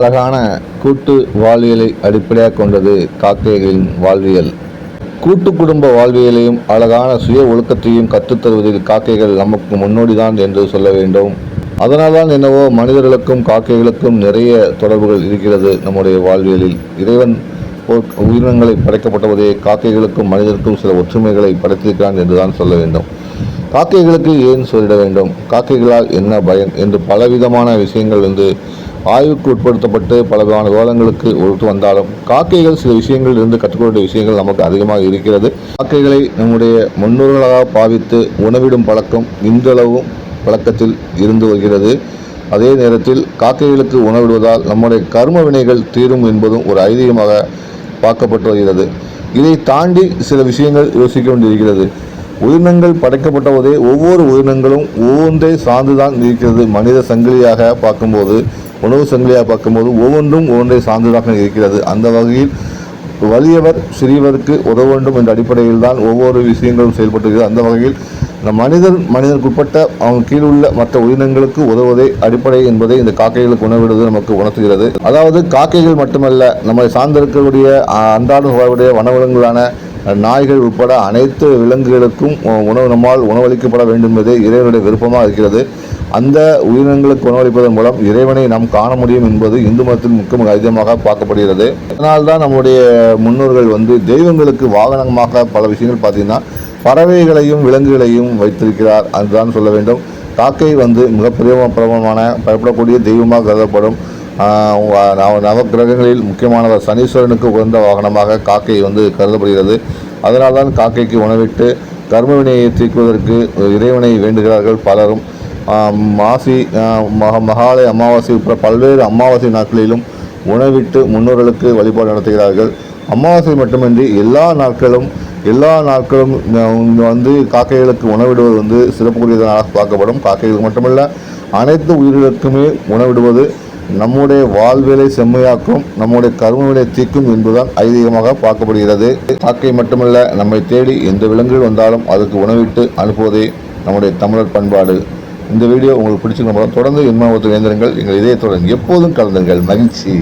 அழகான கூட்டு வாழ்வியலை அடிப்படையாக கொண்டது காக்கைகளின் வாழ்வியல். கூட்டு குடும்ப வாழ்வியலையும் அழகான சுய ஒழுக்கத்தையும் கற்றுத்தருவதில் காக்கைகள் நமக்கு முன்னோடிதான் என்று சொல்ல வேண்டும். அதனால்தான் என்னவோ மனிதர்களுக்கும் காக்கைகளுக்கும் நிறைய தொடர்புகள் இருக்கிறது. நம்முடைய வாழ்வியலில் இறைவன் உயிரினங்களை படைக்கப்பட்டவதே காக்கைகளுக்கும் மனிதருக்கும் சில ஒற்றுமைகளை படைத்திருக்கிறான் என்றுதான் சொல்ல வேண்டும். காக்கைகளுக்கு ஏன் சொல்லிட வேண்டும், காக்கைகளால் என்ன பயன் என்று பலவிதமான விஷயங்கள் ஆய்வுக்கு உட்படுத்தப்பட்டு பலவிதமான விவாதங்களுக்கு ஒத்து வந்தாலும் காக்கைகள் சில விஷயங்கள் இருந்து கற்றுக்கொண்ட விஷயங்கள் நமக்கு அதிகமாக இருக்கிறது. காக்கைகளை நம்முடைய முன்னோர்களாக பாவித்து உணவிடும் பழக்கம் இன்றளவும் பழக்கத்தில் இருந்து வருகிறது. அதே நேரத்தில் காக்கைகளுக்கு உணவிடுவதால் நம்முடைய கர்ம வினைகள் தீரும் என்பதும் ஒரு ஐதீகமாக பார்க்கப்பட்டு வருகிறது. இதை தாண்டி சில விஷயங்கள் யோசிக்க வேண்டியிருக்கிறது. உயிரினங்கள் படைக்கப்பட்டபோதே ஒவ்வொரு உயிரினங்களும் ஒவ்வொன்றை சார்ந்துதான் இருக்கிறது. மனித சங்கிலியாக பார்க்கும்போது, உணவு சங்கிலியாக பார்க்கும்போது ஒவ்வொன்றும் ஒவ்வொன்றை சார்ந்ததாக இருக்கிறது. அந்த வகையில் வலியவர் சிறியவருக்கு உதவ வேண்டும் என்ற அடிப்படையில் தான் ஒவ்வொரு விஷயங்களும் செயல்பட்டுகிறது. அந்த வகையில் மனிதனுக்குட்பட்ட அவன் கீழுள்ள மற்ற உயிரினங்களுக்கு உதவுவதே அடிப்படை என்பதை இந்த காக்கைகளுக்கு உணவிடுவது நமக்கு உணர்த்துகிறது. அதாவது காக்கைகள் மட்டுமல்ல, நம்மை சார்ந்திருக்கக்கூடிய அன்றாட வனவிலங்குகளான நாய்கள் உட்பட அனைத்து விலங்குகளுக்கும் நம்மால் உணவளிக்கப்பட வேண்டும் என்பதே இறைவனுடைய விருப்பமாக இருக்கிறது. அந்த உயிரினங்களுக்கு உணவளிப்பதன் மூலம் இறைவனை நாம் காண முடியும் என்பது இந்து மதத்தில் முக்கிய ஐதீகமாக பார்க்கப்படுகிறது. அதனால்தான் நம்முடைய முன்னோர்கள் தெய்வங்களுக்கு வாகனமாக பல விஷயங்கள் பார்த்தீங்கன்னா பறவைகளையும் விலங்குகளையும் வைத்திருக்கிறார். அதுதான் சொல்ல வேண்டும். காக்கை மிக பிரபலமான பயப்படக்கூடிய தெய்வமாக கருதப்படும். நவகிரகங்களில் முக்கியமானவர் சனீஸ்வரனுக்கு உகந்த வாகனமாக காக்கை கருதப்படுகிறது. அதனால்தான் காக்கைக்கு உணவிட்டு கர்மவினையை தீர்க்குவதற்கு இறைவனை வேண்டுகிறார்கள் பலரும். மாசி மகாலய அமாவாசை உட்பட பல்வேறு அமாவாசை நாட்களிலும் உணவிட்டு முன்னோர்களுக்கு வழிபாடு நடத்துகிறார்கள். அமாவாசை மட்டுமின்றி எல்லா நாட்களும் காக்கைகளுக்கு உணவிடுவது சிறப்புக்குரியதாக பார்க்கப்படும். காக்கைகளுக்கு மட்டுமல்ல, அனைத்து உயிர்களுக்குமே உணவிடுவது நம்முடைய வாழ்வியலை செம்மையாக்கும், நம்முடைய கர்மவினை தீர்க்கும் என்பதுதான் ஐதீகமாக பார்க்கப்படுகிறது. காக்கை மட்டுமல்ல, நம்மை தேடி எந்த விலங்குகள் வந்தாலும் அதுக்கு உணவிட்டு அனுப்புவதே நம்முடைய தமிழர் பண்பாடு. இந்த வீடியோ உங்களுக்கு பிடிச்சிருந்தா தொடர்ந்து என்மாவத்தில் இணைந்திருங்கள். எங்கள் இதயத்துடன் எப்போதும் கலந்துங்கள். மகிழ்ச்சி.